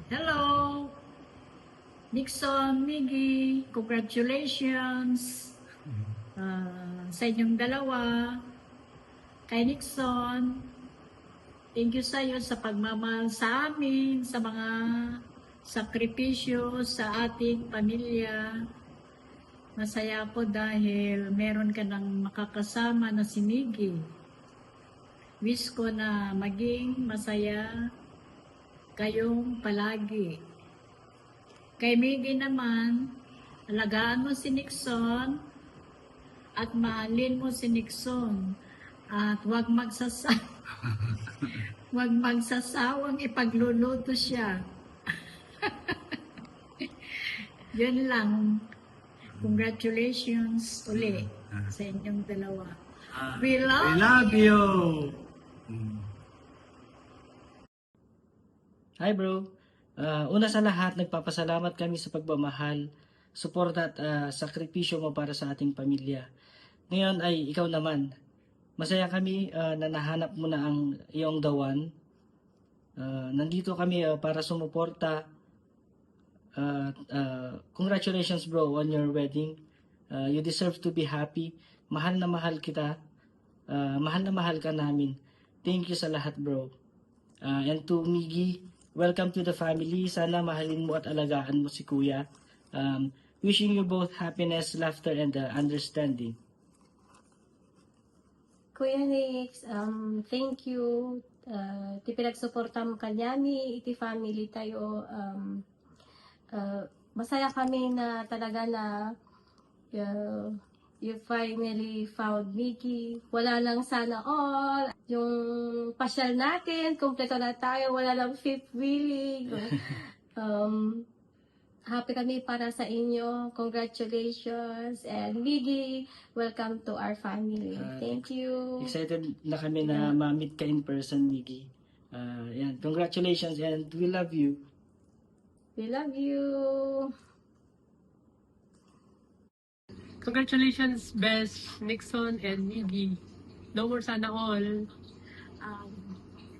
Hello, Nixon, Miggy, congratulations sa inyong dalawa. Kay Nixon, thank you sa iyo sa pagmamahal sa amin, sa mga sakripisyo sa ating pamilya. Masaya ako dahil meron ka ng makakasama na si Miggy. Wish ko na maging masaya kayong palagi. Kay Miggy naman, alagaan mo si Nixon at mahalin mo si Nixon at huwag magsasawang ipagluluto siya. Yun lang. Congratulations uli sa inyong dalawa. We love you! Hi bro! Una sa lahat, nagpapasalamat kami sa pagmamahal, suporta at sakripisyo mo para sa ating pamilya. Ngayon ay ikaw naman. Masaya kami na nahanap mo na ang iyong the one. Nandito kami para sumuporta. Congratulations bro on your wedding. You deserve to be happy. Mahal na mahal kita. Mahal na mahal ka namin. Thank you sa lahat bro. And to Miggy, welcome to the family. Sana mahalin mo at alagaan mo si Kuya. Wishing you both happiness, laughter, and understanding. Kuya Nix, thank you. Ti pinagsuporta mo kanyami, iti family tayo. Masaya kami na talaga na you finally found Miggy. Wala lang sana all. Yung pasyal natin, kompleto na tayo. Wala lang fifth wheeling. Happy kami para sa inyo. Congratulations. And Miggy, welcome to our family. Thank you. Excited na kami na ma-meet ka in person, Miggy. Yan. Congratulations and we love you. We love you. Congratulations, Bes, Nixon, and Miggy. No more sana all.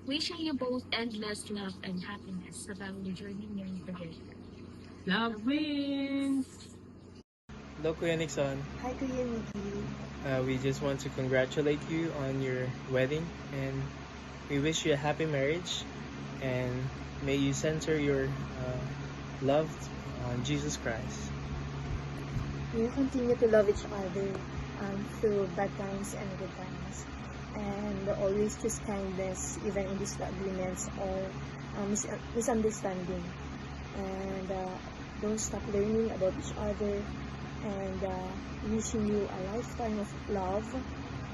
Wishing you both endless love and happiness sa family journey niyo together. Love wins! Hello, Kuya Nixon. Hi, Kuya Miggy. We just want to congratulate you on your wedding, and we wish you a happy marriage, and may you center your love on Jesus Christ. We will continue to love each other through bad times and good times, and always choose kindness even in disagreements or misunderstanding, and don't stop learning about each other, and wishing you a lifetime of love,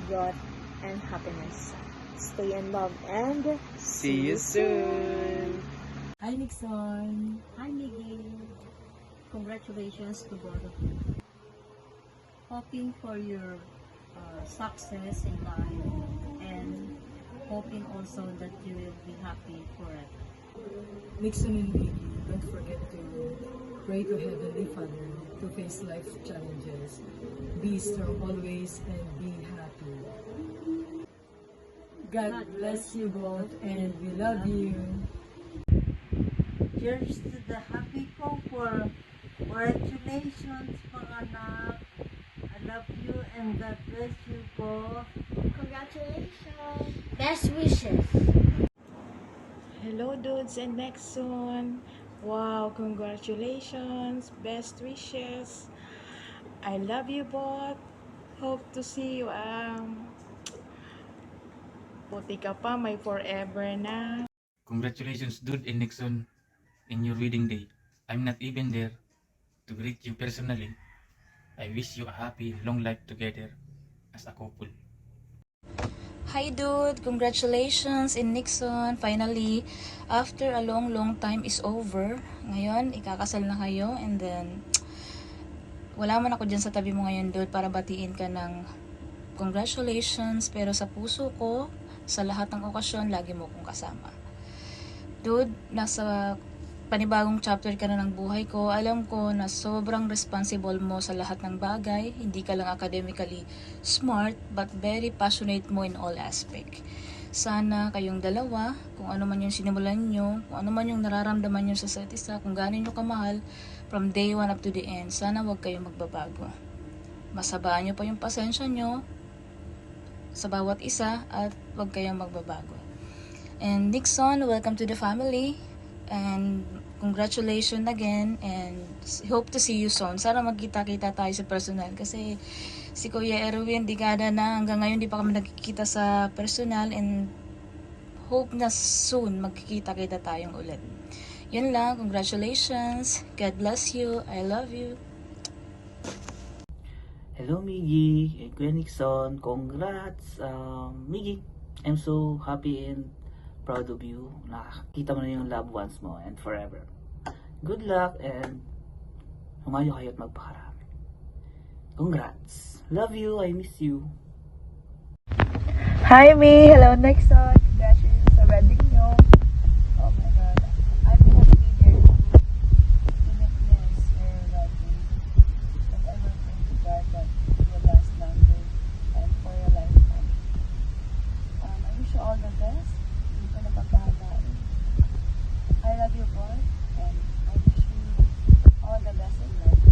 growth, and happiness. Stay in love and See you soon! Hi Nixon! Hi, Miggy. Congratulations to both of you. Hoping for your success in life and hoping also that you will be happy forever. Nixon and Miggy, don't forget to pray to Heavenly Father to face life challenges. Be strong always and be happy. God bless you both and we love you. Cheers to the happy couple. Congratulations, mga anak. I love you and God bless you both. Congratulations! Best wishes! Hello dudes and Nexon. Wow, congratulations. Best wishes. I love you both. Hope to see you. Puti ka pa, may forever na. Congratulations, Dude and Nixon, in your wedding day. I'm not even there to greet you personally. I wish you a happy, long life together as a couple. Hi dude, congratulations in Nixon. Finally, after a long time is over. Ngayon, ikakasal na kayo and then wala man ako dyan sa tabi mo ngayon dude para batiin ka ng congratulations, pero sa puso ko, sa lahat ng okasyon, lagi mo kong kasama. Dude, nasa panibagong chapter ka na ng buhay ko. Alam ko na sobrang responsible mo sa lahat ng bagay. Hindi ka lang academically smart, but very passionate mo in all aspect. Sana kayong dalawa, kung ano man yung sinimulan nyo, kung ano man yung nararamdaman nyo sa isa't isa, kung gaano nyo kamahal, from day 1 up to the end, sana wag kayong magbabago. Masabaan nyo pa yung pasensya nyo sa bawat isa at wag kayong magbabago. And Nixon, welcome to the family. And congratulations again. And hope to see you soon. Sana magkita-kita tayo sa personal. Kasi si Kuya Erwin, dekada na. Hanggang ngayon di pa kami nagkikita sa personal. And hope na soon magkikita-kita tayong ulit. Yun lang. Congratulations. God bless you. I love you. Hello Miggy and Kuya Nixon, congrats Miggy, I'm so happy and proud of you. Nakakita mo na yung loved ones mo and forever. Good luck and humayo kayo at magpakarami. Congrats. Love you, I miss you. Hi Mi! Hello Nixon! Congratulations sa wedding nyo. Oh my God. I'm happy there to witness your wedding. And I will pray to God that it will last longer and for a lifetime. I wish you all the best. Hindi ko na pagkahalaan. I love you both and I wish you all the best in life.